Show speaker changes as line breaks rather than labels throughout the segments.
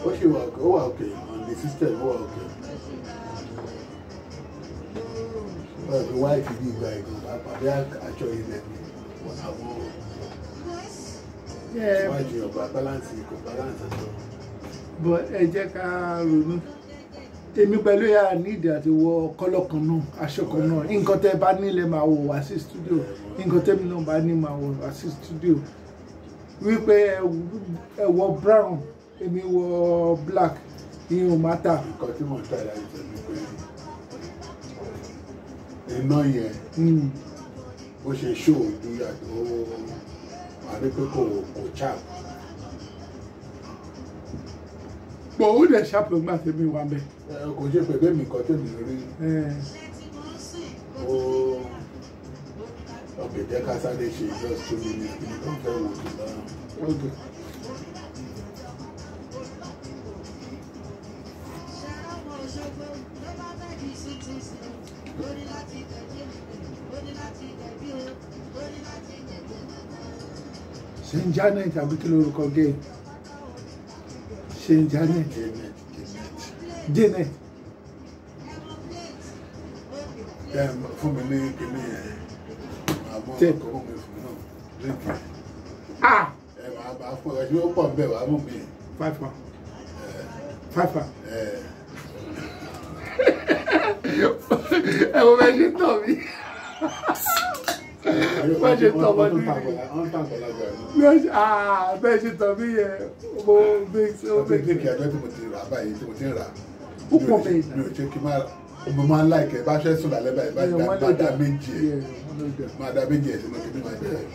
Okay, on the system, okay. Well, the white TV guy, I actually let me.
Yeah.
Why do you balance?
But ẹ jẹ́ ká ronú. Èmi pẹ̀lú ya need àti wọ kọ́lọ̀ kan náà, aṣọ kan náà. Nǹkan tẹ́ bá nílẹ̀ máa wọ̀ wá sí studio. Nǹkan tẹ́ mi náà bá ní máa wọ̀ wá sí studio. Wípé ẹ wọ brown, èmi wọ black, ìyẹn ò matter.
Nǹkan tí mo ń tẹ̀lé àìsàn ni pé iná yẹn bó ṣe ṣó ojú yàtọ̀ wà ní pé kò chap.
Pọ̀ ó dẹ̀ ṣàpò ìgbà tèmi wà bẹ́ẹ̀.
Kò ṣe pé bẹ́ẹ̀ mi kan tèmi rí. Okay, jẹ́ ká sáré ṣe just 2 minutes kí ni tó ń fẹ́ wò sí lọ́rùn.
Okay. Saint Janet àbí kí lorúkọ gay? Saint Janet. Janet.
Fún mi ní kíní ẹ̀ àmọ́ ọkọ̀ mọ̀ mi fún náà drink ẹ̀. Máa fún ẹ ṣé ó pọ̀ bẹ́ẹ̀ wàá mú mi.
5 pound. 5 pound. Ẹ wo bẹ́ẹ̀ ṣe tọ̀ mí. Bẹ́ẹ̀ ṣe tọ̀ mọ́ ní. Bẹ́ẹ̀ ṣe tọ̀ mí yẹn. Mo bẹ́ẹ̀ ṣe.
Ó bẹ́ẹ̀ kí ẹjọ́ tí mo ti rà báyìí tí mo ti ń rà.
Ó pọ̀ bẹ́ẹ̀ náà.
Mi ò ṣe kí mo máa ń láìkẹ́ bá ṣẹ́ sùn lálẹ́ báyìí máa dá méjì ẹ̀ sínú kí ni máa jẹ́ ẹ̀.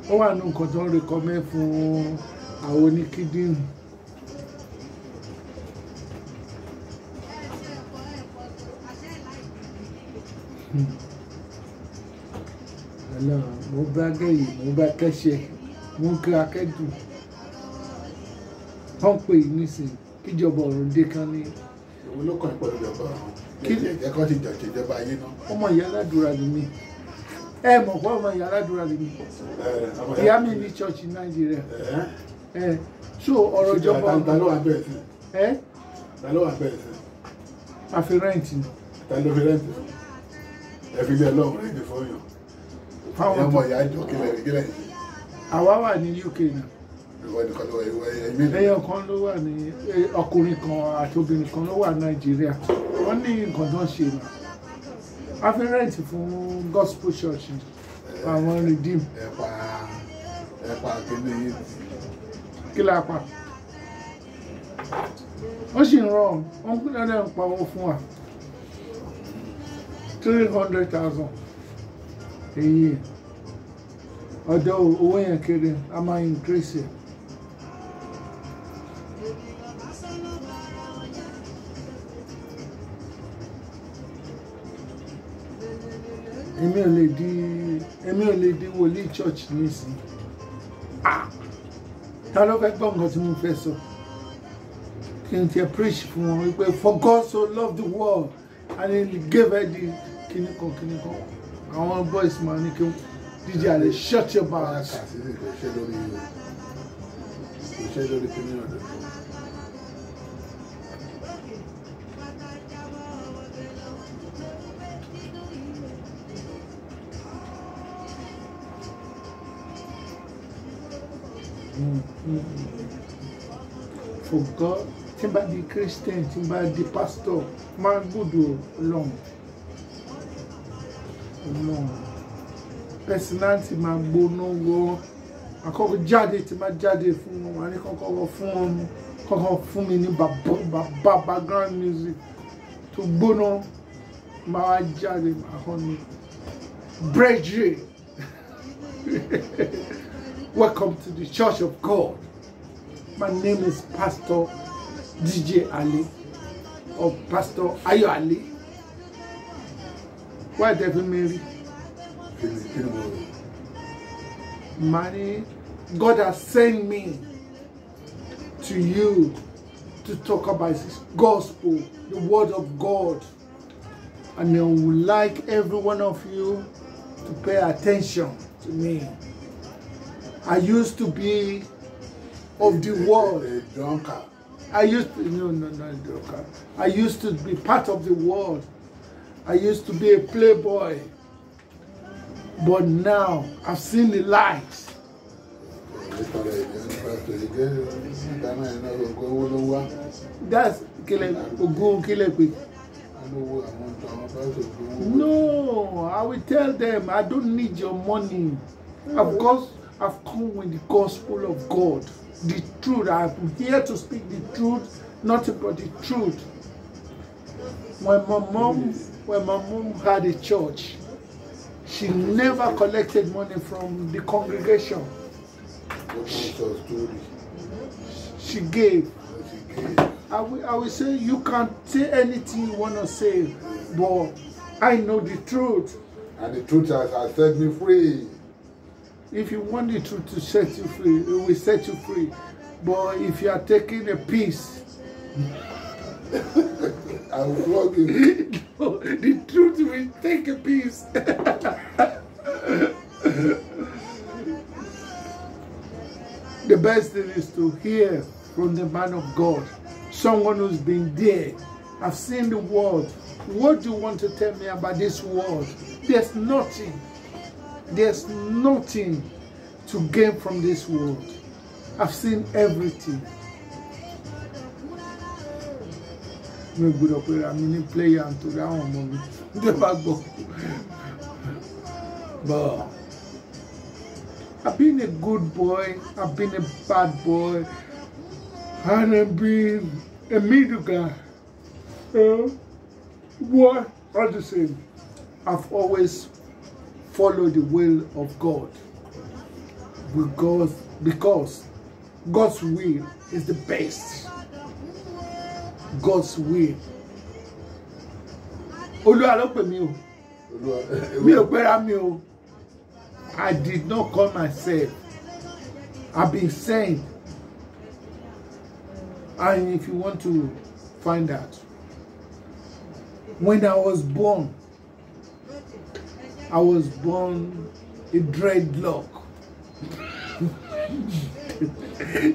Ó wà ní nǹkan tó ń recommend fún àwọn oníkídìrín. Mo bá gẹ̀yìn, mo bá kẹ́ṣẹ́, mo ń kí akẹ́dùn. Wọ́n pè é nísìnyí kíjọba ọ̀run dé kan ní.
Òun ló kàn pẹ̀lú ìjọba ọ̀run. Kí ẹ̀jẹ̀ kan ti jọ̀jẹ̀ ìjọba ayé náà.
Ọmọ ìyá aládùúrà ni mí. Ẹ mọ̀ pé ọmọ ìyá aládùúrà ni mí. Ìyá mi ní church ní Nàìjíríà. So ọ̀rọ̀ ìjọba ọ̀run.
Ta ló wà bẹ́ẹ̀ sí? Ta ló wà bẹ́ẹ̀ sí?
A fi rẹ́ǹtì ni.
Ta ló fi rẹ́ǹtì? Ẹ fi lé ọlọ́run rẹ́ǹtì fún yàn. Fáwọn ọmọ ìyá jọ kílẹ̀ yìí.
Àwa wà ní UK náà. Ẹyọ kan ló wà ní ọkùnrin kan àti obìnrin kan ló wà ní Nàìjíríà. Wọ́n ní nǹkan tó ń ṣe náà. A fi rẹ́ǹtì fún gospel church àwọn redeem.
Ẹ̀pà kíní yìí.
Kí la pa? Ó sì ń rọrùn, wọ́n ń pín lọ́dẹ̀ ń pa owó fún wa. 300,000 èyí. Ọ̀dọ̀ owó yẹn kéré, a máa increase it. Èmi ò lè di wòlíì church nísìn. Ta ló fẹ́ gbọ́ nǹkan tí mo fẹ́ sọ? Kí n tiẹ̀ preach fún wọn wípé for God so loved the world and he gave her the kíní kan. Àwọn boys máa ní kí DJ Ale shut your mouth. For God, tí n bá di Christian, tí n bá di pastor, máa gbọ́dọ̀ Ọlọ́run. Personality máa gbóná wọ àkọ́kọ́ jáde tí máa jáde fún wọn, wà ní kọ́kọ́ fún mi ní bàbá background music tó gbóná máa jáde máa ní brethren. Welcome to the Church of God. My name is Pastor DJ Ali or Pastor Ayo Ali. Why David Mary? Money. God has sent me to you to talk about His gospel, the word of God. And I would like every one of you to pay attention to me. I used to be of the world.
A drunkard.
I used to, no. I used to be part of the world. I used to be a playboy. But now, I've seen the light. That's no, I will tell them, I don't need your money. I've come with the gospel of God. The truth. I'm here to speak the truth, nothing but the truth. When my mom had a church, she never collected money from the congregation. She gave. I will say, you can say anything you want to say, but I know the truth.
And the truth has set me free.
If you want the truth to set you free, it will set you free. But if you are taking a piece,
I will flog you.
No, the truth will take a piece. The best thing is to hear from the man of God, someone who's been there. I've seen the world. What do you want to tell me about this world? There's nothing. There's nothing to gain from this world. I've seen everything. Me gbọ́dọ̀ pé ra mi ní player nítorí àwọn ọmọ mi tó bá gbọ́. But I've been a good boy, I've been a bad boy, and I've been a middle guy. What? All the same, I've always followed the will of God because God's will is the best. God's will. Olúwa ló pè mí o. Mi ò pera mi o. I did not call myself. I've been sent. And if you want to find out, when I was born a dreadlock.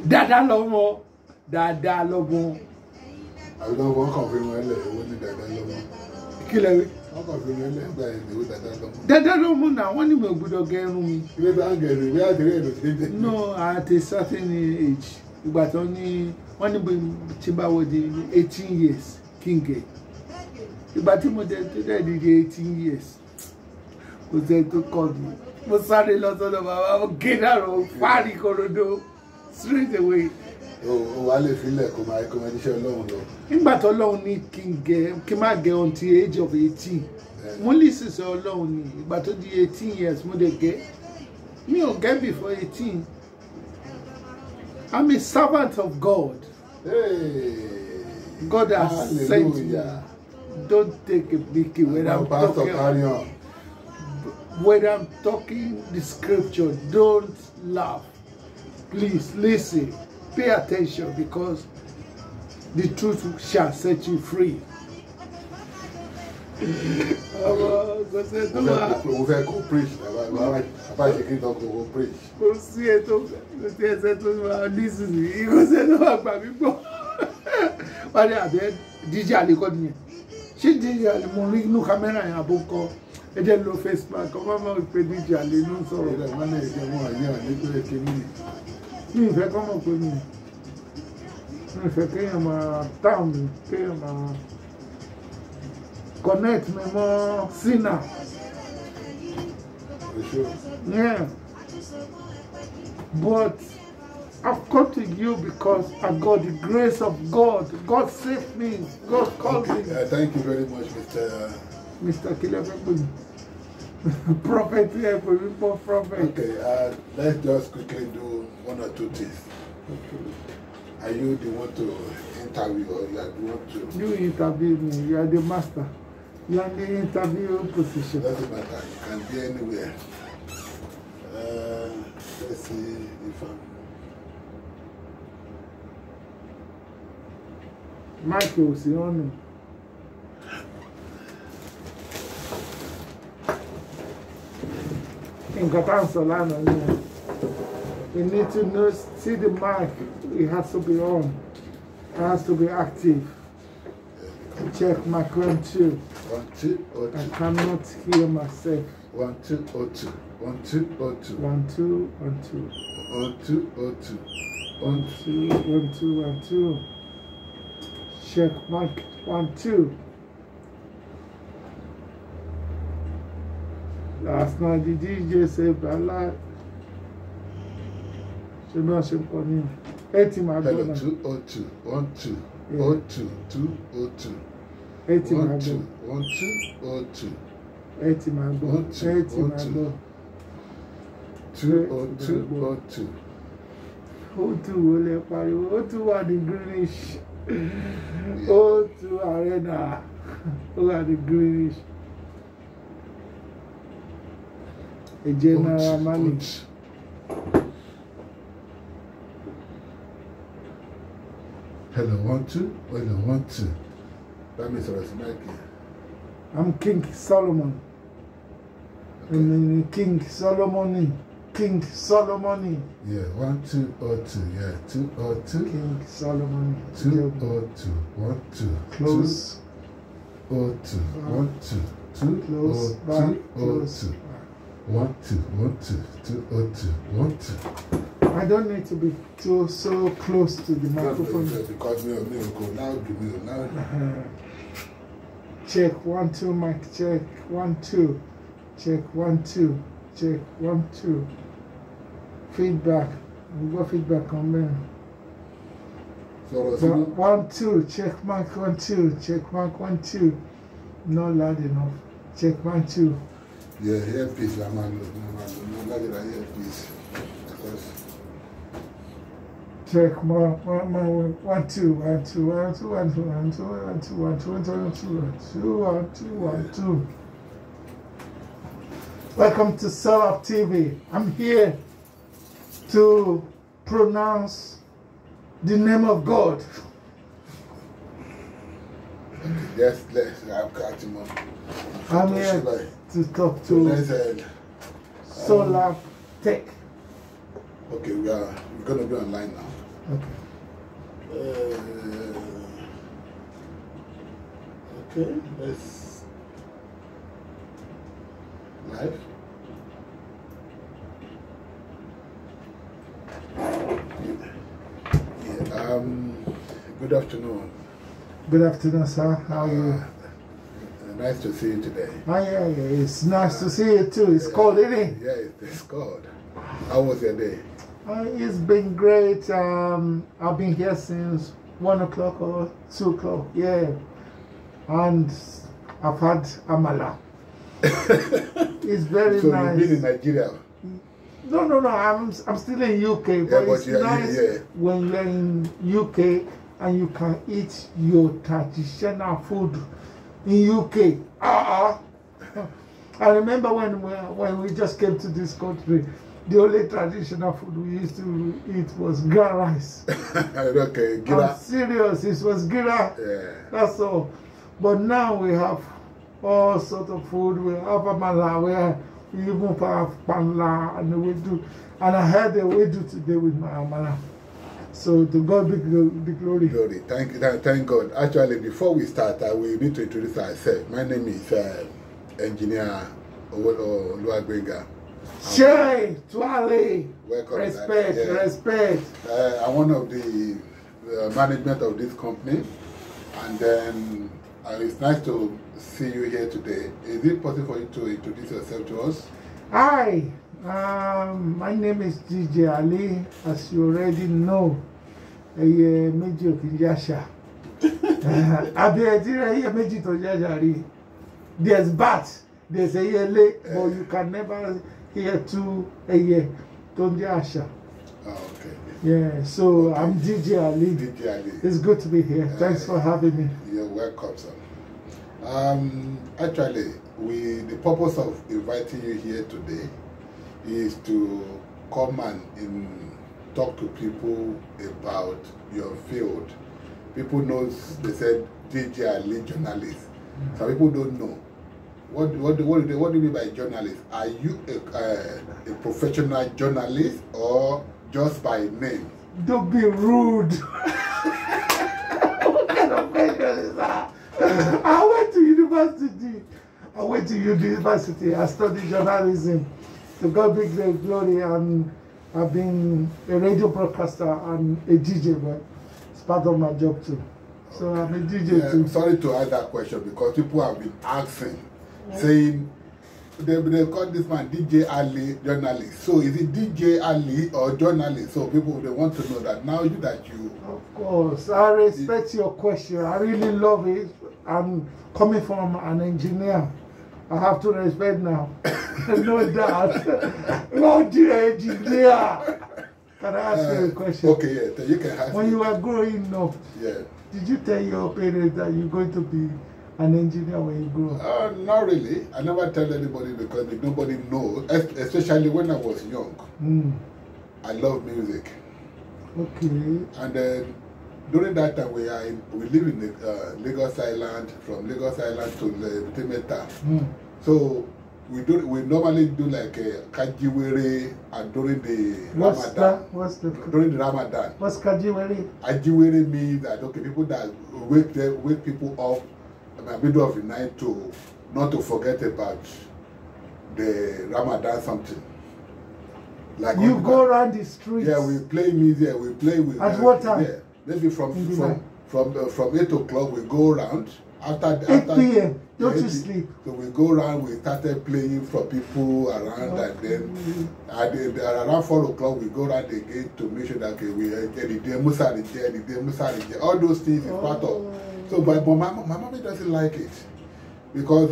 Dada lomo. Dada lomo.
I don't want to confirm when Dada lomo.
Kill it. Dada lomo now. When you go to get room. No, at a certain age. But only when you Chiba 18 years. King. But you did 18 years. Because they took call me. But sorry, lots of them. I'll get out of party corridor straight away.
Oh, I feel like my accommodation alone.
Nígbà tó Ọlọ́run ní kí má get until the age of 18. Mo listen to Ọlọ́run ní ìgbà tó di 18 years mo dey get. Me ò get before 18. I'm a servant of God.
Hey.
God has sent me. Don't take a biggie when I'm talking. When I'm talking the scripture, don't laugh. Please listen. Pay attention because the truth shall set you free. She did no camera in a book. I just look Facebook. Come on, we pay DJ Ali. No sorrow. Me, if I come up with me, if I came town, came connect me more sinner. Yeah. But I've come to you because I got the grace of God. God saved me. God called me.
Thank you very much,
Mr. Kilebekun. Prophet here for people, prophet.
Okay, let's just quickly do one or two things. Okay. Are you the one to interview or you are the one to? You
interview me. You are the master. You are in the interview position.
Doesn't matter. You can be anywhere. Let's see if I'm.
Michael Siono. In Qatar Solana, you need to know, see the mic, it has to be on. has to be active. Check my 1 2.
1 2 0 2.
I cannot hear myself.
1 2 0 2. 1 2 0 2.
1 2 1 2.
1 2 0 2.
1 2 1 2 1 2. Check mic 1 2. Last night the DJ said Bala. She must have gone in. 80 my
Hello,
brother.
2 0 2. 1 2 0 2 2 0 2.
80 my
1 2
brother.
1 2 0 2.
80 my brother.
1 2
80 my
2.
brother.
2 0 2 0 2.
O2 will pariwo. O2 are the greenish. O2 arena. O are the greenish. A general manager.
Hello, 1 2. Hello, 1 2. That means I was Mikey.
I'm King Solomon.
Okay.
And King Solomon. King Solomon.
Yeah, 1 2 0 2. Yeah, 2 0 2.
King Solomon.
2 0 2. 1 2.
Close.
2 0 2. 1 2. 2
Close.
0
Back.
2 0
Close.
2. 1 2 1 2 2 0 2 1 2.
I don't need to be so close to the microphone.
Because me go loud.
Check 1 2 mic. Check 1 2. Check 1 2. Check 1 2. Feedback. We got feedback on there.
So
1 2. Check mic 1 2. Check mic 1 2. Not loud enough. Check 1 2.
yeah, earpiece, I'm not earpiece.
Check my 1 2 1 2 1 2 1 2 1 2 1 2 1 2 1 2 1 2 1 2 1 2. Welcome to Solab TV. I'm here to pronounce the name of God.
Yes, I've got him on.
I'm here to talk to Solab Tech.
Okay, we're going to be online now.
Okay.
Okay, let's live. Yeah, good afternoon.
Good afternoon, sir. How are you?
Nice to see you today.
Oh, yeah. It's nice to see you too. It's cold, isn't it?
Yeah, it's cold. How was your day?
It's been great. I've been here since 1 o'clock or 2 o'clock. Yeah. And I've had amala. It's very
so
nice.
So you've been in Nigeria?
No. I'm still in UK. But it's nice when you're in UK and you can eat your traditional food in UK. I remember when we just came to this country, the only traditional food we used to eat was gira rice.
Okay, gira.
I'm serious, it was gira.
Yeah.
That's all. But now we have all sorts of food. We have amala, we even have panla, and we do. And I had a we do today with my amala. So to God be the glory.
Glory. Thank God. Actually, before we start, we need to introduce ourselves. My name is Engineer Oluwagbenga.
Shay, Tuale.
Welcome.
Respect.
I'm one of the management of this company. And then it's nice to see you here today. Is it possible for you to introduce yourself to us?
Hi. My name is DJ Ali, as you already know. Meji Okinjasha. There's bat, there's a yele, but you can never hear two Tonjasha.
Oh, okay.
Yeah, so okay. I'm DJ Ali.
DJ Ali.
It's good to be here. Thanks for having me.
You're welcome, sir. Actually, the purpose of inviting you here today is to come and talk to people about your field. People know, they said DJ Ali journalist. Some people don't know. What do you mean by journalist? Are you a professional journalist or just by name?
Don't be rude. I went to university. I studied journalism. To God be the glory, and I've been a radio broadcaster and a DJ, but it's part of my job too. So I'm a DJ too.
Sorry to ask that question because people have been asking, saying they call this man DJ Ali journalist. So is it DJ Ali or journalist? So people they want to know that now that you.
Of course, I respect your question. I really love it. I'm coming from an engineer. I have to respect now. No doubt. Not the engineer. Can I ask you a question?
Okay, yeah, you can ask.
When you were growing up, did you tell your parents that you're going to be an engineer when you grow up?
Not really. I never tell anybody because nobody knows, especially when I was young. I love music. Okay. And then during that time, we live in Lagos Island, from Lagos Island to Timeta. So we normally do like a Kajiwere during the Ramadan. During the Ramadan.
What's Kajiwere?
Kajiwere means that people that wake people up in the middle of the night to not to forget about the Ramadan something. Like
you go around the streets.
Yeah, we play music. We play with.
At what time?
Yeah, maybe from 8 o'clock we go around. After
8 p.m. Don't you sleep?
So we go around. We started playing for people around, and then around 4 o'clock we go around again to make sure that all those things is part of. So, but my mommy doesn't like it because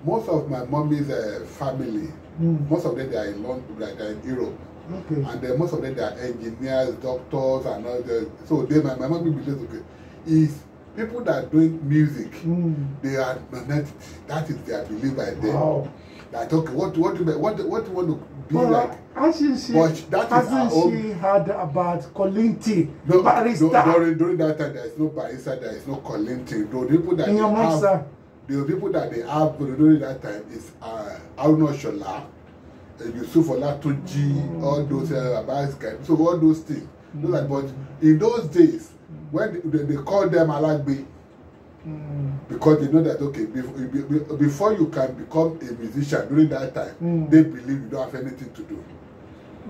most of my mommy's family, most of them they are in London, they are in Europe. Okay. And then most of them they are engineers, doctors, and all that. So my mommy believes is people that are doing music, they are magnetic. That is their belief by them. Wow. That okay, what do you want to be like?
Hasn't she heard about Colinti?
No, during that time there is no barista, there is no Colinti. The people that the people that they have during that time is Arno Shola, Yusuf Olatunji, all those Abbas, so all those things. But in those days, when they call them Alagbe, because they know that okay, before you can become a musician during that time, they believe you don't have anything to do.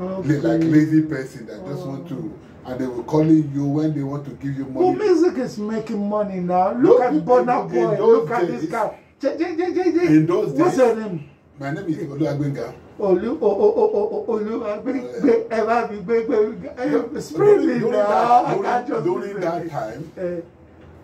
Okay. Like lazy person that just want to, and they will calling you when they want to give you money.
Well, music is making money now. Look at Burna Boy. Look at this guy.
In those days,
what's your name?
My name is Oluwagbenga. During that time,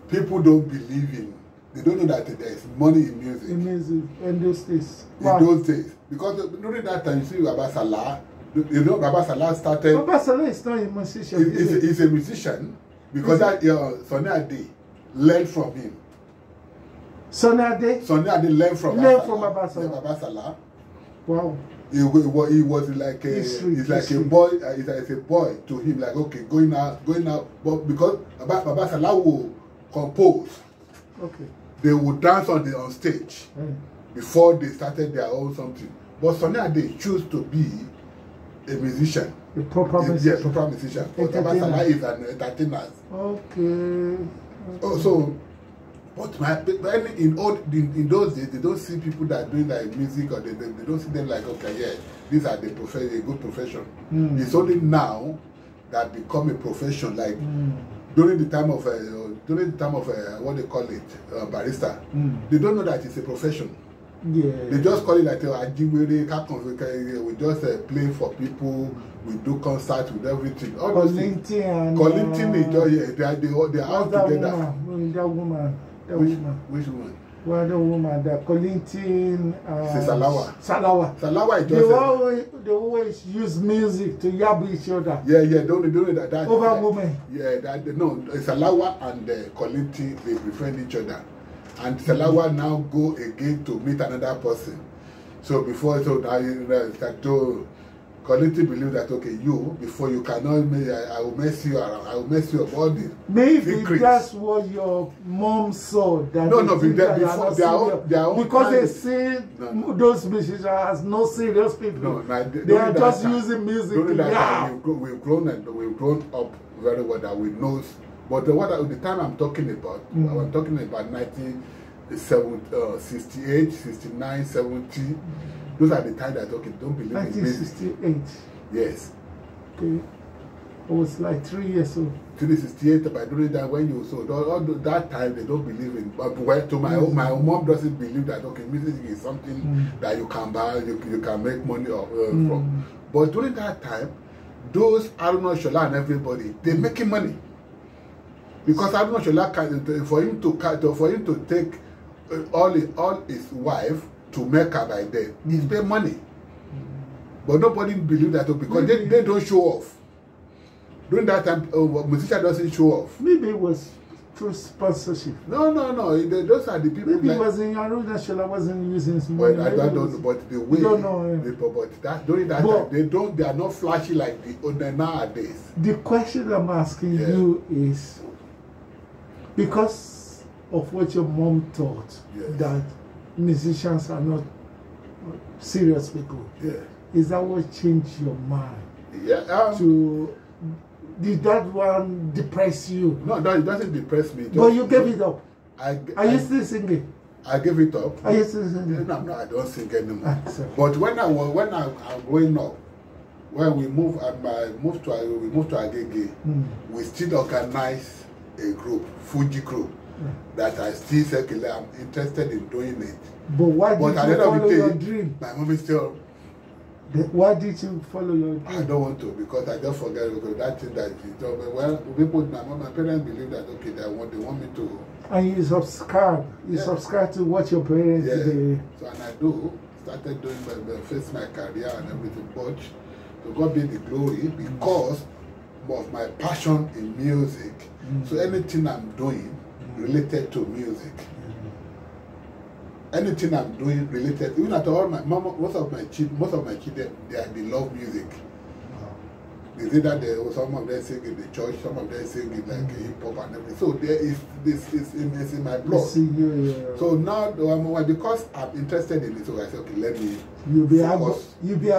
people don't believe in. They don't know that there is money in music.
In music, in those days.
In those days, because during that time, you see, Baba Salah. You know, Baba Salah started.
Baba Salah is not a musician.
He's a musician because that Sonny Ade learned from him.
Sonny Ade
learned from
Baba Salah.
Baba Salah.
Wow.
He was like a boy to him, like okay, going out. But because Baba Salah will compose, okay, they would dance on stage before they started their own something. But Sonny Ade chose to be a musician.
A proper musician.
Yeah, proper musician. But Baba Salah is an entertainer.
Okay.
Oh, so, but in those days, they don't see people that are doing like music, or they don't see them like, okay, yeah, these are a good profession. It's only now that become a profession. Like during the time of what they call it, barista, they don't know that it's a profession. Yeah. They just call it like we just play for people, we do concerts with everything. All those things. Colinti they are all together.
That woman.
Which woman?
Well, the woman, the Colinti.
Salawa. Salawa is
just. They always use music to yab each other.
Yeah. Don't that.
Over women.
Yeah, no. Salawa and Colinti, they befriend each other. And Salawa now go again to meet another person. So before, now you start to Colinti believe that okay, before you cannot, I will mess you around. I will mess your body.
Maybe that's what your mom saw. That before they are
because
they see those musicians as no serious people. No, they are just using music.
During that time, we've grown up very well that we know But the time I'm talking about, I'm talking about 1968, 69, 70. Those are the times that don't believe in music.
1968.
Yes.
Okay. I was like 3 years old.
1968, but during that when you so that time they don't believe in. But to my mom doesn't believe that music is something that you can buy, you can make money from. But during that time, those Aruna Shola and everybody, they're making money. Because Aruna Shola for him to take all his wife to Mecca by then, he's pay money. But nobody believe that because they don't show off. During that time, musician doesn't show off.
Maybe it was through sponsorship.
No. Those are the people.
Maybe it was in Aruna Shola wasn't using some money.
Well, I don't know, but the way.
Don't know.
But during that time, they are not flashy like the nowadays.
The question I'm asking you is, because of what your mom taught, that musicians are not serious people.
Yeah.
Is that what changed your mind?
Yeah.
Did that one depress you?
No, it doesn't depress me.
But you gave it up. Are you still singing?
I gave it up.
Are you still singing?
No, I don't sing anymore. But when I'm growing up, when we moved to Agege, we still organize a group, Fuji group, that I still say I'm interested in doing it.
But why did you follow your dream?
My mom is still.
Why did you follow your dream?
I don't want to because I just forget that thing that you told me. Well, my parents believe that they want me to. And
you subscribe. You subscribe to what your parents do.
So and I started doing face my career and everything. But to God be the glory because of my passion in music. So anything I'm doing related to music. Anything I'm doing related, even at all, most of my children, they love music. They say that some of them sing in the church, some of them sing in like hip hop and everything. So this is in my blood. So now, because I'm interested in it, so I said, okay, let me.
You be a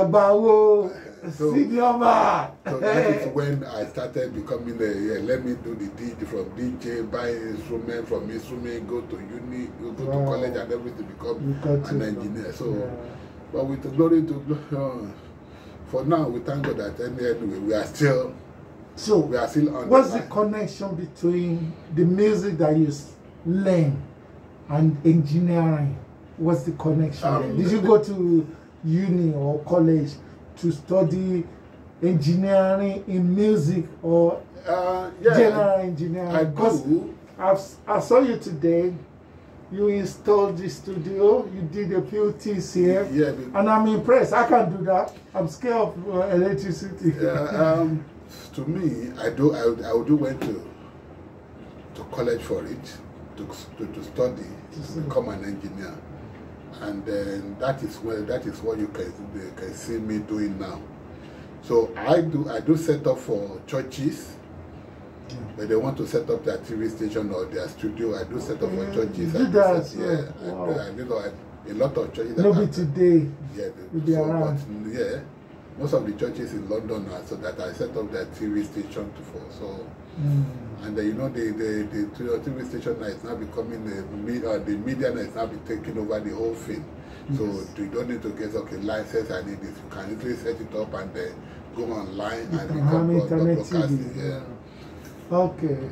bawo, senior man.
So that is when I started becoming let me do the DJ, from DJ, buy instrument, from instrument, go to uni, go to college and everything, become an engineer. So, but with the glory to for now, we thank God that anyway, we are still on.
What's the connection between the music that you learn and engineering? What's the connection? Did you go to uni or college to study engineering in music or general engineering?
I do.
I saw you today. You installed the studio, you did a few things here, and I'm impressed. I can do that. I'm scared of electricity.
To me, I went to college for it, to study, to become an engineer. And then that is what you can see me doing now. So I do set up for churches. When they want to set up their TV station or their studio, I do set up for churches.
You do that?
A lot of churches.
Maybe today.
Yeah, most of the churches in London are so that I set up their TV station for. So, and the TV station is now becoming the media is now be taking over the whole thing. So you don't need to get license. I need this. You can easily set it up and then go online and become broadcasting.
Okay.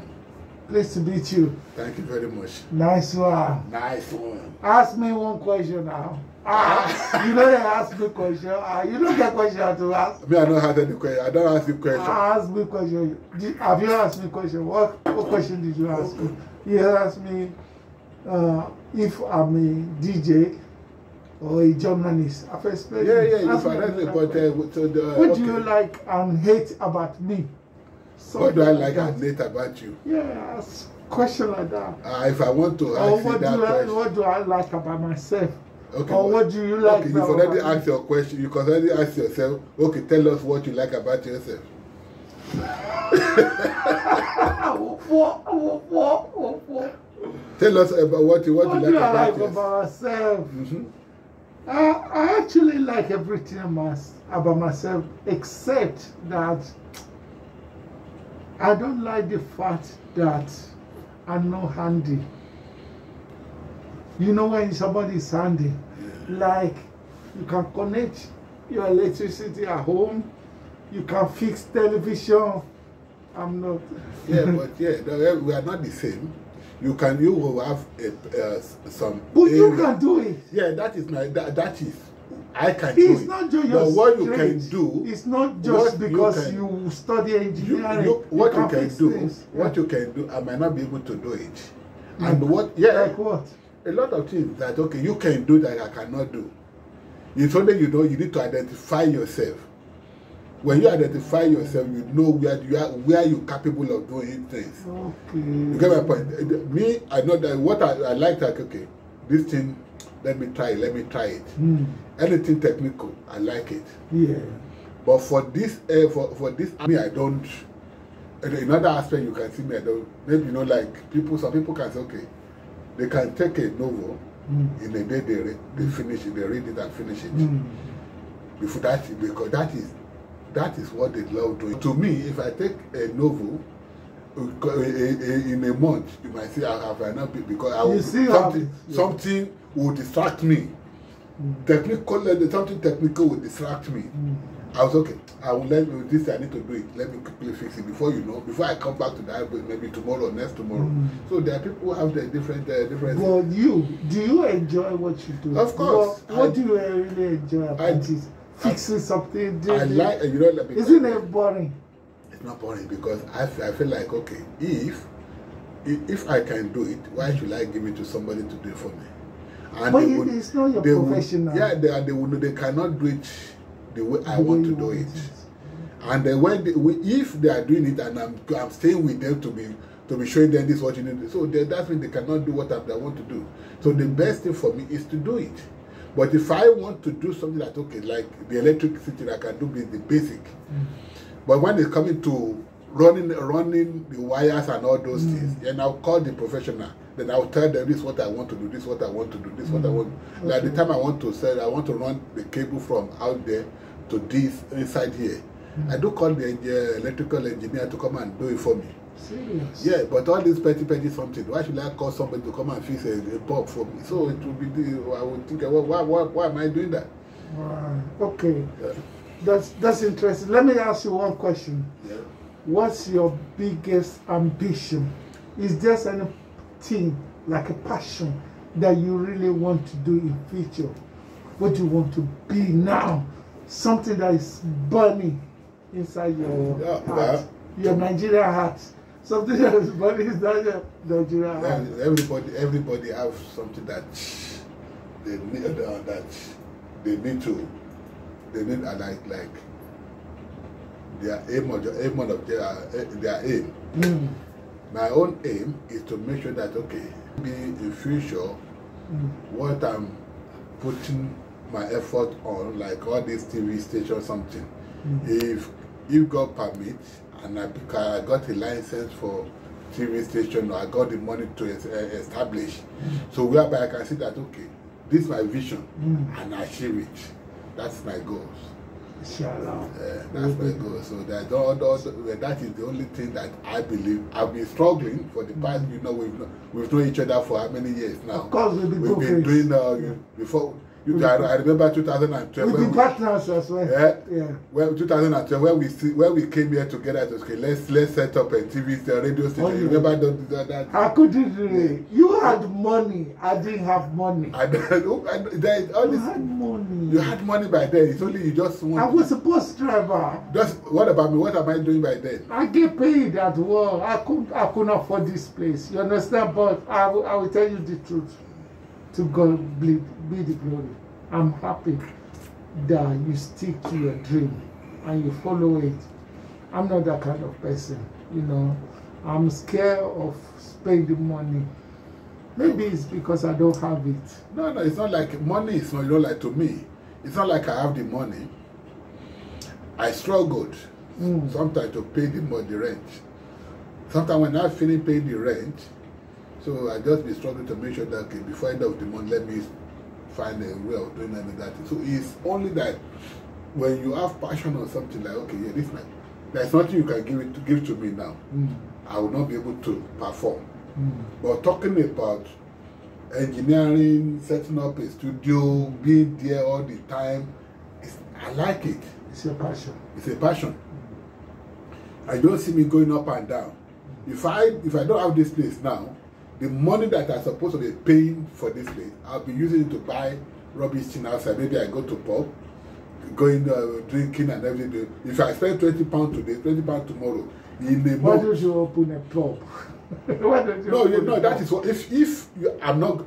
Pleased to meet you.
Thank you very much.
Nice one.
Nice one.
Ask me one question now. You know they ask me question. You don't get question to ask.
Me, I don't have any question. I don't ask you question.
Ask me question. Have you asked me question? What question did you ask me? You asked me if I'm a DJ or a journalist. I've explained.
What
do you like and hate about me?
What do I like and hate about you?
Yeah, question like that.
If I want to ask you that question.
What do I like about myself?
Okay,
or what do you like
okay, you've already asked your question. You can already ask yourself, okay, tell us what you like about yourself. Tell us about what you like about
myself. I actually like everything about myself, except that I don't like the fact that I'm not handy. You know when somebody is handy, like you can connect your electricity at home, you can fix television. I'm not.
Yeah, but yeah, no, we are not the same. You will have some.
But you can do it.
Yeah, that is I can
It's
do it.
not just
but what you can do.
It's not just because you study engineering.
What you can do.
Things.
What you can do. I might not be able to do it.
Like,
and what? Yeah.
Like what?
A lot of things that okay, you can do that I cannot do. It's only you need to identify yourself. When you identify yourself, you know where you're capable of doing things.
Okay.
You get my point? Me, I know that what I like that, okay, this thing, let me try it. Anything technical, I like it.
Yeah.
But for this, for this, me, I don't. In other aspect, you can see me, I don't. Maybe, like some people can say, okay, they can take a novel in a day, they finish it, they read it and finish it. Before that, because that is what they love doing. To me, if I take a novel in a month, you might say I have enough because I will, something will distract me. Something technical will distract me. I was okay. I will let you this. I need to do it. Let me quickly fix it before before I come back to that. Maybe tomorrow or next tomorrow. So there are people who have their different.
Well, do you enjoy what you do?
Of course.
What do you really enjoy about it? Fixing something.
I like
isn't it boring?
It's not boring because I feel like okay, if I can do it, why should I give it to somebody to do it for me? And
but it's not your profession.
Yeah, they cannot do it the way I want to do it. And then if they are doing it and I'm staying with them to be showing them this what you need to do, so that means they cannot do what I want to do. So the best thing for me is to do it. But if I want to do something that okay, like the electricity, I can do the basic. But when it's coming to running the wires and all those things, then I'll call the professional. Then I'll tell them this is what I want to do, this is what I want to do, this is what I want. Okay. Like the time I want to run the cable from out there to this inside here. I do call the electrical engineer to come and do it for me.
Serious?
Yeah, but all this petty something, why should I call somebody to come and fix a bulb for me? So it will be, I would think, why am I doing that?
Right. Okay. Yeah. That's interesting. Let me ask you one question.
Yeah.
What's your biggest ambition? Is there anything like a passion that you really want to do in future? What do you want to be now? Something that is burning inside your heart, your Nigerian heart. Something that is burning inside your Nigerian heart.
Everybody have something that they need like their aim of their aim. My own aim is to make sure that okay, in future, what I'm putting my effort on, like all these TV stations, something. If God permits, and I got a license for TV station, or I got the money to establish, so whereby I can see that okay, this is my vision, and I achieve it. That's my goals.
Inshallah.
That's my goal. So that is the only thing that I believe. I've been struggling for the past. We've known each other for how many years now?
Of course, we've
been doing before. I remember 2012.
We've been partners as well.
Yeah. Well, 2012 when we came here together to say let's set up a TV radio station. You remember that?
I couldn't really. You had money. I didn't have money.
You had
money.
You had money by then. It's only you just want.
I was a bus driver.
What about me? What am I doing by then?
I get paid at work. I couldn't afford this place. You understand? But I will tell you the truth. To God be the glory. I'm happy that you stick to your dream and you follow it. I'm not that kind of person, I'm scared of spending money. Maybe it's because I don't have it.
No, it's not like money is not, like to me. It's not like I have the money. I struggled sometimes to pay the rent. Sometimes when I finish paying the rent, so I just be struggling to make sure that okay, before end of the month, let me find a way of doing that. So it's only that when you have passion or something like, okay, yeah, There's nothing you can give to me now. I will not be able to perform. But talking about engineering, setting up a studio, being there all the time, I like it.
It's a passion.
It's a passion. I don't see me going up and down. If I don't have this place now, the money that I'm supposed to be paying for this place, I'll be using it to buy rubbish thing outside. Maybe I go to pub, going drinking and everything. If I spend £20 today, £20 tomorrow,
why don't you open a pub? Why don't you
no, that is what. If you, I'm not.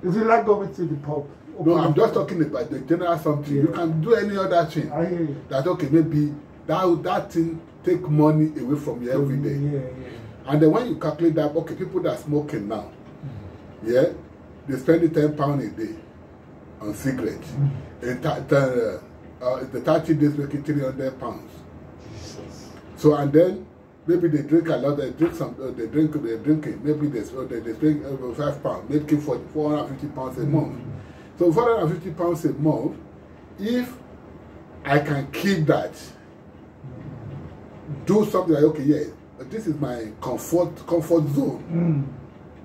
If you like going to the pub.
No, I'm just talking about the general something. Yeah. You can do any other thing.
I hear you.
That okay, maybe that thing take money away from you every day.
Yeah.
And then when you calculate that, okay, people that are smoking now, yeah, they spend £10 a day on cigarettes. The 30 days making £300. So and then maybe they drink a lot. They drink some. They're drinking. Maybe they drink £5, making £450 a month. So £450 a month. If I can keep that, do something like okay, yeah, this is my comfort zone.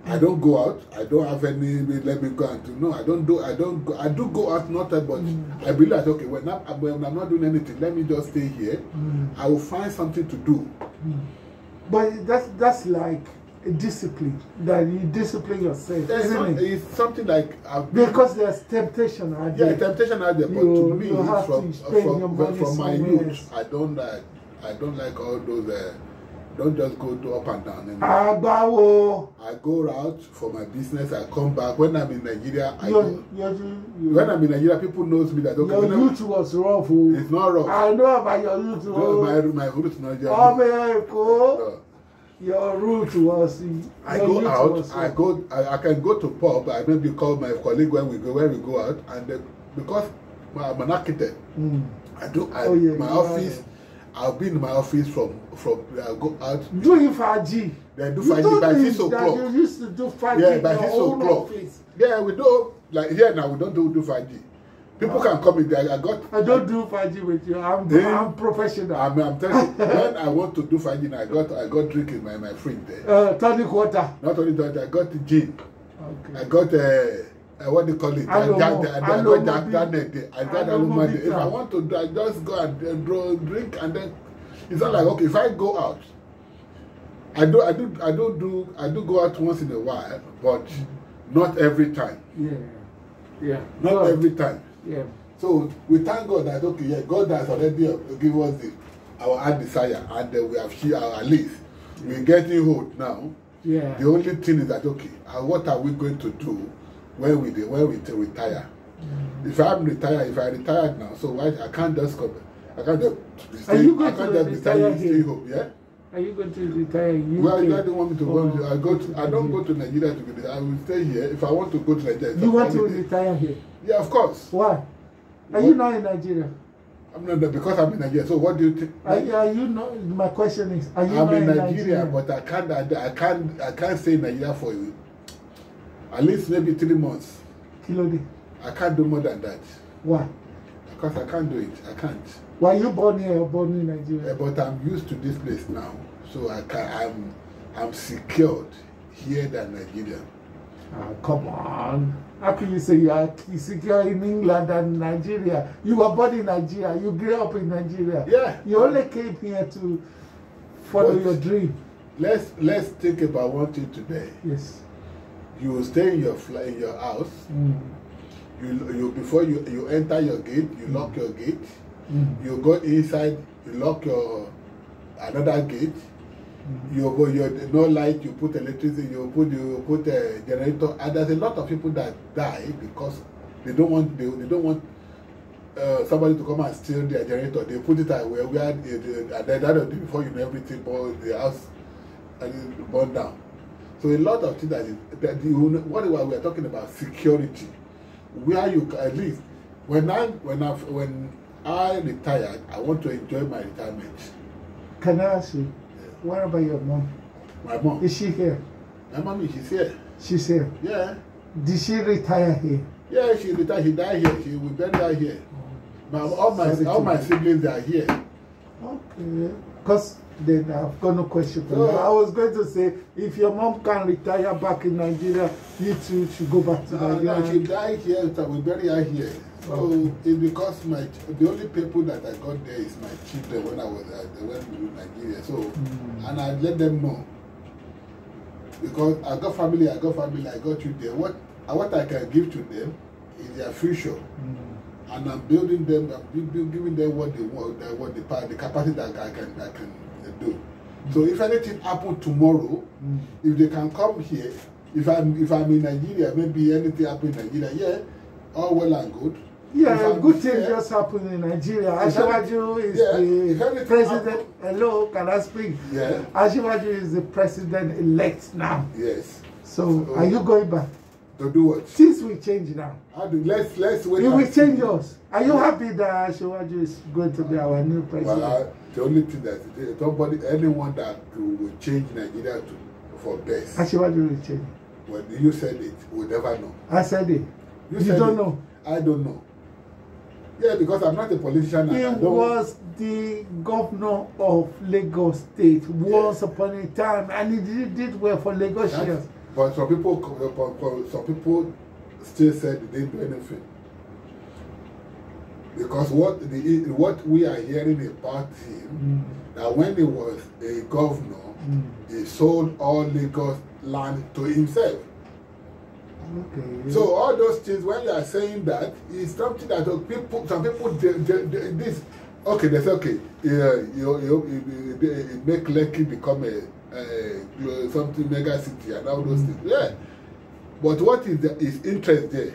I don't go out. I don't have any. Let me go and do. No, I don't do. I do go out, not that, but I believe that okay. When I'm not doing anything, let me just stay here. I will find something to do.
But that's like a discipline that you discipline yourself, isn't it? It's
something like
because there's temptation out there.
Yeah, temptation out there. But to me, from my youth, I don't like all those. Don't just go up and down. I go out for my business. I come back. When I'm in Nigeria, when I'm in Nigeria, people knows me that okay.
Your youth was rough.
It's not rough.
I know about your youth.
No, my root is not just.
Your root was.
I go out. I can go to pub. I maybe call my colleague when we go out, and because I'm an architect, my office. I'll be in my office from I'll go out.
Doing 5G.
They do 5G by 6 o'clock.
You used to do 5G.
Yeah, by 6 o'clock. Yeah, we do. Like here now, we don't do 5G. People can come in there. I don't
do 5G with you. I'm professional.
I'm telling you, when I want to do 5G, I got drink in my fridge there.
Tonic water.
Not only that, I got gin. Okay. I got what do you call it? I got Jack Daniel. If I want to do, I just go and drink, and then it's not like okay. If I go out, I do go out once in a while, but not every time.
Yeah.
Not every time.
Yeah.
So we thank God that okay, yeah, God has already given us our heart desire, and we have achieved our list. We're getting old now.
Yeah.
The only thing is that okay, what are we going to do? When we retire. If I retired now, so why I can't just come. I can't just stay.
Are you going to
retire here? Home, yeah?
Are you going to retire in UK?
Well, you don't want me to go. I don't go to Nigeria to go. I will stay here. If I want to go to Nigeria,
you want to retire here?
Yeah, of course.
Why? Are you not in Nigeria?
I'm not because I'm in Nigeria. So what do you think?
Are you not? My question is, are you
I'm
not
in
in
Nigeria, but I can't stay in Nigeria for you. At least maybe 3 months.
Kilode.
I can't do more than that.
Why?
Because I can't do it. I can't.
Why you born here or born in Nigeria?
But I'm used to this place now, so I'm secured here than Nigeria.
Come on. How can you say you are secure in England and Nigeria? You were born in Nigeria. You grew up in Nigeria.
Yeah.
You only came here to follow your dream.
Let's think about one thing today.
Yes.
You will stay in your house. Before you enter your gate, you lock your gate. You go inside, you lock another gate. You go, no light. You put electricity. You put a generator. And there's a lot of people that die because they don't want somebody to come and steal their generator. They put it away where before you know everything, the house and burn down. So a lot of things what we are talking about security, where you at least when I retired, I want to enjoy my retirement.
Can I ask you, what about your mom?
My mom.
Is she here?
My mom, she's here.
She's here?
Yeah.
Did she retire here?
Yeah, she retired. She died here. We buried her here. All my siblings are here.
Okay. Because then I've got no question for
So,
you. I was going to say, if your mom can retire back in Nigeria, you two should go back to Nigeria.
No, she died here, so we bury her here. So it's because the only people that I got there is my children when I went to Nigeria. So and I let them know. Because I got family, I got you there. What I can give to them is their future. And I'm building them, I'm giving them what they want, the capacity that I can do. So if anything happens tomorrow, if they can come here, if I'm in Nigeria, maybe anything happens in Nigeria, yeah, all well and good.
Yeah, good thing just happened in Nigeria. Ashewaju is the president. Hello, can I speak?
Yeah.
Ashewaju is the president-elect now.
Yes.
So are you going back?
To do what?
Things will change now.
Let's wait.
It will change us. Are you happy that Ashewaju is going to be our new president?
Well, the only thing that anyone that will change Nigeria for best.
Ashewaju will change.
When you said it, we'll never know.
I said it. You don't know.
I don't know. Yeah, because I'm not a politician.
He was the governor of Lagos State once upon a time, and he did well for Lagosians.
But some people still said they didn't do anything. Because what we are hearing about him, that when he was a governor, he sold all Lagos land to himself.
Okay.
So all those things, when you are saying that, is something that some people this okay, they say okay, you make Lekki become a something mega city and all those things. Yeah, but what is his interest there?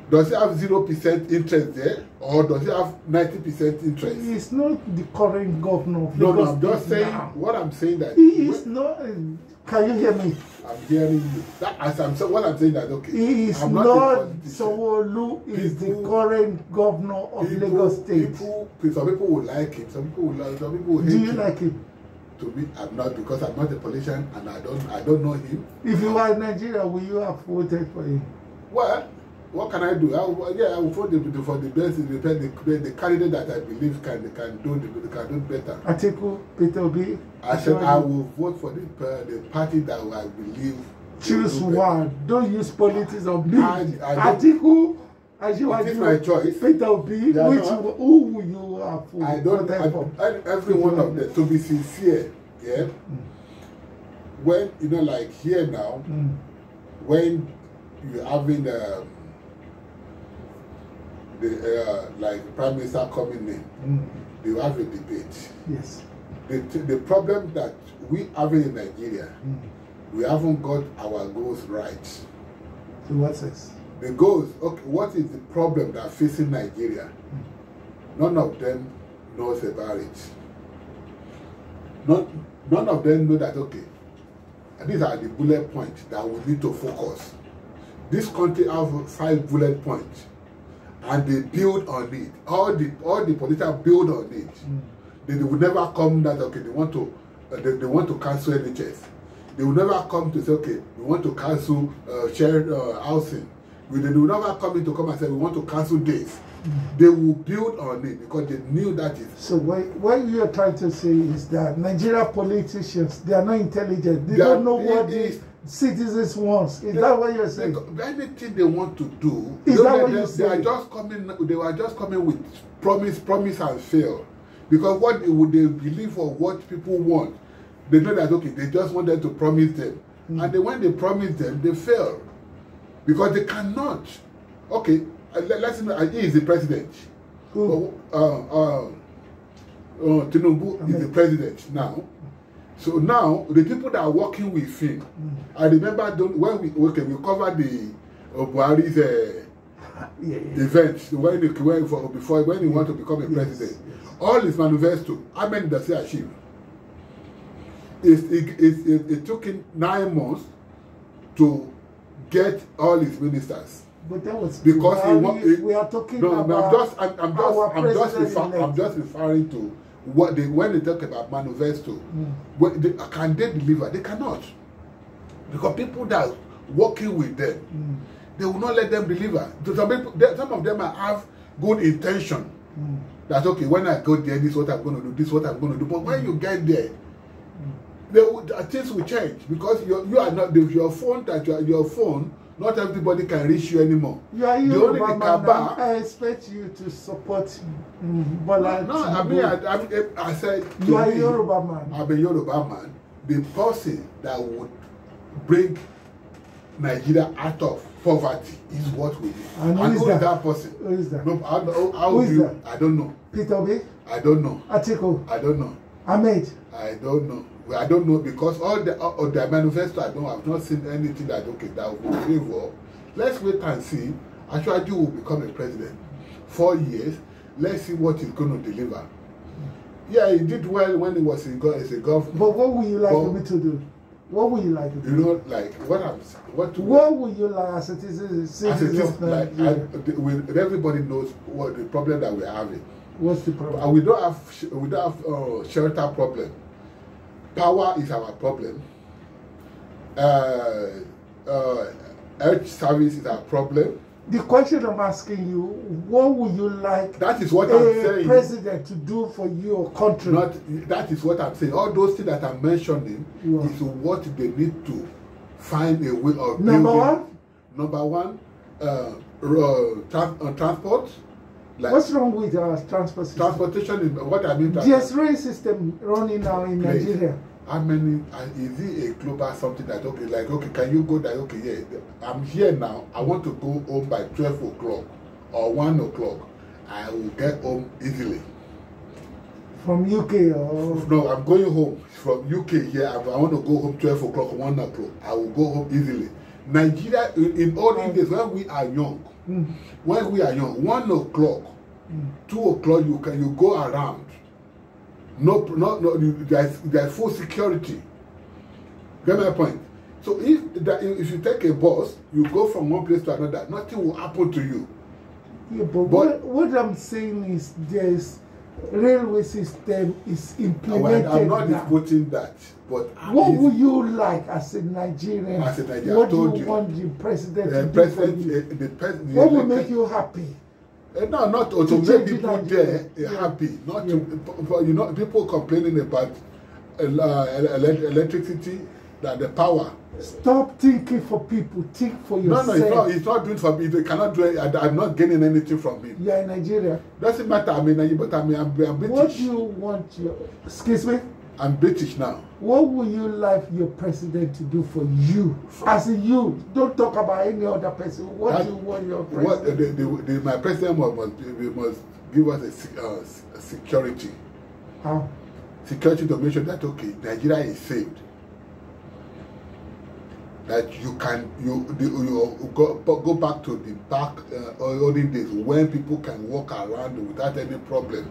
Does he have 0% interest there, or does he have 90% interest?
He is not the current governor of
No,
Lagos
no, I'm just
State
saying
now.
what I'm saying that
He is not. Can you hear me?
I'm hearing you. What I'm saying that okay.
He is
I'm
not
politician.
Sanwo-Olu is the current governor of Lagos State.
Some people will like him. Some people will hate him.
Do you like him?
To me, I'm not, because I'm not a politician and I don't know him.
If you were in Nigeria, would you have voted for him?
Well, what can I do? I will vote for the best, the candidate that I believe can do better.
Atiku, Peter Obi.
I said I will vote for the party that I believe.
Choose one. Don't use politics on me.
Atiku, it is my choice.
Peter Obi, who will you have for?
I don't. Every one of them, to be sincere, yeah. When like here now, when you're having like Prime Minister coming in, they have a debate.
Yes.
The problem that we have in Nigeria, we haven't got our goals right.
So what says?
The goals, okay, what is the problem that facing Nigeria? None of them knows about it. None of them know that, okay, these are the bullet points that we need to focus. This country has 5 bullet points, and they build on it. All the politicians build on it. They will never come that, okay, they want to cancel NHS. They will never come to say, okay, we want to cancel shared housing. They will never come and say, we want to cancel this. They will build on it because they knew that is.
So what you are trying to say is that Nigerian politicians, they are not intelligent. They don't know what the citizens want. Is that what you're saying?
Anything they want to do,
is that what you're saying?
They were just coming with promise and fail. Because what would they believe or what people want? They know that, okay, they just want them to promise them. And then when they promise them, they fail. Because they cannot. Okay, let's know, he is the president. Tinubu is the president now. So now, the people that are working with him, I remember when we covered the Buhari's event, when he wanted to become a president. All his manifesto, how many does he achieve? It took him 9 months to get all his ministers.
But that was
because
we are talking about.
I'm just referring to what when they talk about manifesto. Can they deliver? They cannot, because people that are working with them, they will not let them deliver. Some of them have good intention. That okay, when I go there, this is what I'm going to do, this is what I'm going to do. But when you get there, things will change because you are not your phone. Not everybody can reach you anymore.
You are Yoruba man. I expect you to support Bola.
No, I mean, I said
you are Yoruba man.
I'm a Yoruba man. The person that would bring Nigeria out of poverty is what we need.
And who is that
person?
Who is that?
No,
Who is that?
I don't know.
Peter Obi?
I don't know.
Atiko?
I don't know.
Ahmed?
I don't know. I don't know because all the manifesto I've not seen anything that that will favor. Let's wait and see. Actually, will become a president. 4 years. Let's see what he's going to deliver. Yeah, he did well when he was as a governor.
But what would you like me to do? What would you like to do?
You know, like what
would you like as a citizen of Nigeria?
Everybody knows what the problem that we're having.
What's the problem?
We don't have shelter problem. Power is our problem. Health service is our problem.
The question I'm asking you, what would you like
that is what I'm saying.
President to do for your country?
That is what I'm saying. All those things that I'm mentioning is what they need to find a way of building. Number one, transport.
Like, what's wrong with our transport system?
Transportation is what I mean.
There's rail system running now in Nigeria.
How many? Is it a global something that can you go there? Okay, yeah, I'm here now. I want to go home by 12 o'clock or 1 o'clock. I will get home easily.
From UK or?
No, I'm going home from UK here. I want to go home 12 o'clock, 1 o'clock. I will go home easily. Nigeria, in all these days, when we are young, 1 o'clock, 2 o'clock, you go around. No, there's full security. Get my point? So if you take a bus, you go from one place to another, nothing will happen to you.
Yeah, but what I'm saying is there's railway system is implemented.
I'm not disputing that. But
what would you like as a Nigerian?
As a Nigerian,
what do you want the president to do for you? What will make you happy?
No, not to make people there happy. Not to, people complaining about electricity, that the power.
Stop thinking for people. Think for yourself.
No, it's not doing for me. They cannot do it. I'm not gaining anything from him.
You are in Nigeria.
Doesn't matter. I'm British.
What do you want excuse me?
I'm British now.
What would you like your president to do for you? As a you, don't talk about any other person. What do you want your president?
My president must give us a security.
How?
Security to make sure that Nigeria is saved. That you can go back to the olden days when people can walk around without any problem.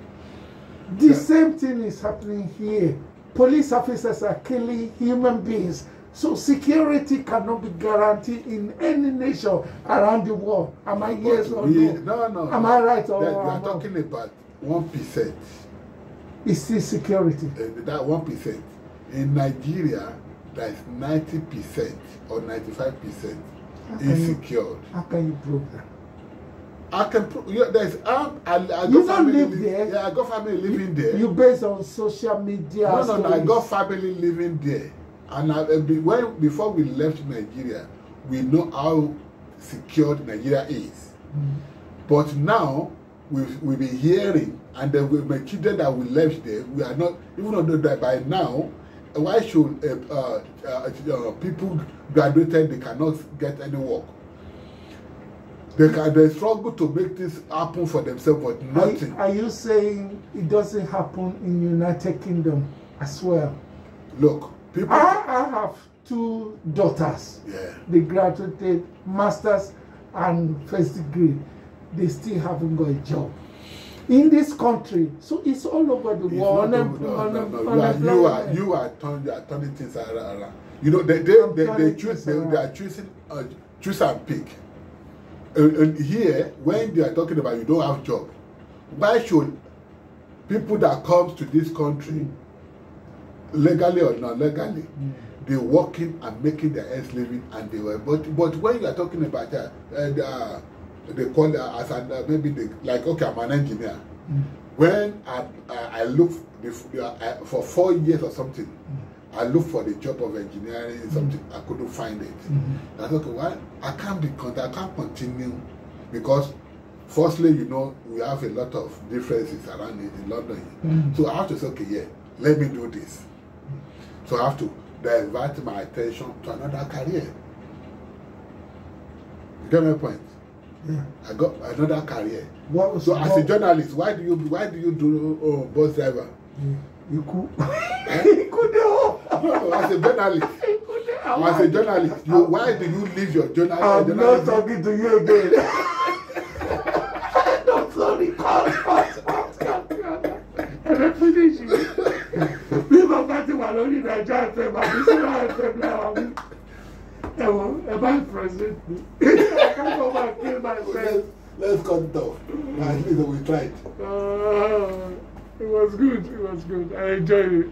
The same thing is happening here. Police officers are killing human beings. So security cannot be guaranteed in any nation around the world. Am I yes or no?
No.
Am I right or
wrong? We are talking about 1%.
It's still security.
That 1%. In Nigeria, that is 90% or 95% is secured.
How can you prove that?
I can prove. There's
you don't live there.
Yeah, I got family living there.
You based on social media.
No, I got family living there, and before we left Nigeria, we know how secured Nigeria is. But now we've been hearing, and then with my children that we left there, we are not even though that by now. Why should people graduated they cannot get any work? They struggle to make this happen for themselves, but nothing.
Are you saying it doesn't happen in United Kingdom as well?
Look, people.
I have 2 daughters.
Yeah.
They graduated masters and first degree. They still haven't got a job in this country. So it's all over the world.
No. You are turning things around. You know they are choosing choose and pick. And here, when they are talking about you don't have job, why should people that comes to this country, legally or not legally, they're working and making their ends living, and they were. But when you are talking about they call as maybe like I'm an engineer. When I looked for 4 years or something, I looked for the job of engineering, something I couldn't find it. I thought, okay, well, I can't continue because firstly, you know, we have a lot of differences around it in London. So I have to say, okay, yeah, let me do this. So I have to divert my attention to another career. You get my point?
Yeah.
I got another career.
So
as a journalist, why do you do bus driver?
You could.
No, as a journalist. As a journalist, why do you leave your journalism?
I'm not talking to you again. No, sorry. I'm finishing. People got to only Nigeria FM. I'm listening to FM now. Am I present? I can't go back and kill myself.
Let's cut it off. At least we tried.
It was good. I enjoyed it.